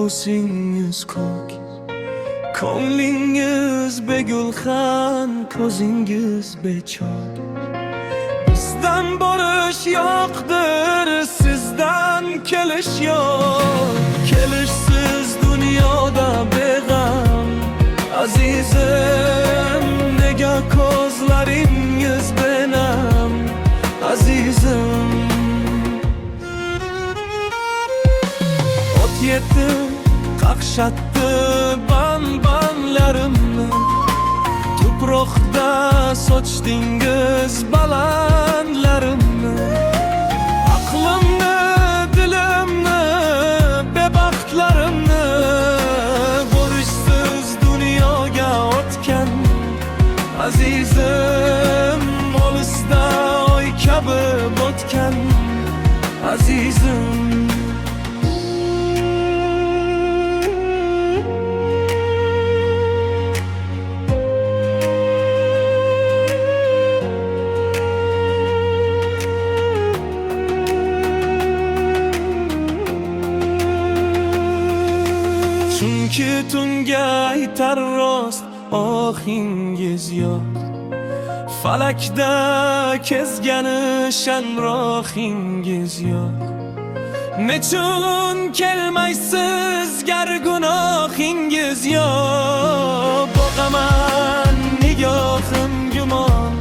ko'singiz ko'k, ko'nglingiz begulxan, ko'zingiz bechok. Bizdan borish yo'qdir, sizdan kelish yo'q. Kelishsiz dunyoda beg'am azizim, nega ko'zlaringiz benam azizim. Ot yetdi qaqshatdi banlarimni, tuproqda sochdingiz balandlarimni. Aqlimni, dilimni, bebaxtlarimni borishsiz dunyoga o'tgan azizim, olisda oy kabi botgan azizim. Chunki tunga aytar rost ohingiz yo'q, falakda kezgani shamrohingiz yo'q. Nechun kelmaysiz gar gunohingiz yo'q. Boqaman nigohim gumon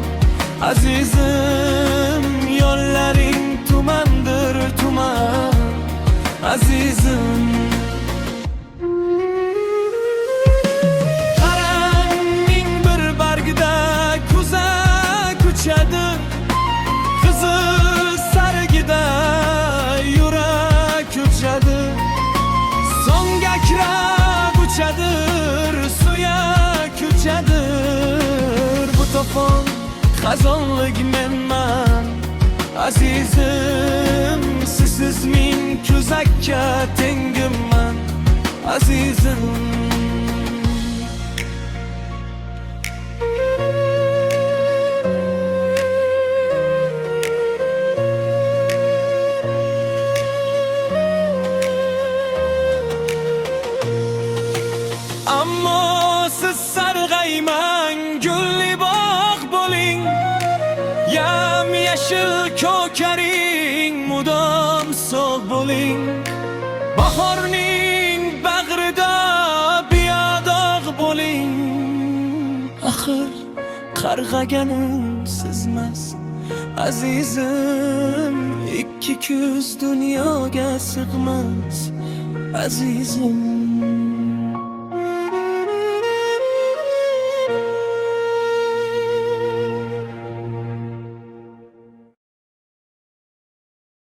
azizim, yo'llaring tumandir tuman azizim. Qizil sargida yurak uchadi, so'ngaklar uchadir, suyak uchadir. Bu to'fon xazonlik menman azizim, sizsiz men kuzakka tengimman azizim. Ammo siz sarg'ayman, gulli bog' bo'ling, yam yashil ko'karing mudom so'g' bo'ling. Bahorning bag'rida biyodog' bo'ling. Axir qarg'aganim sizmas azizim, ikki ko'z dunyoga sig'mas azizim.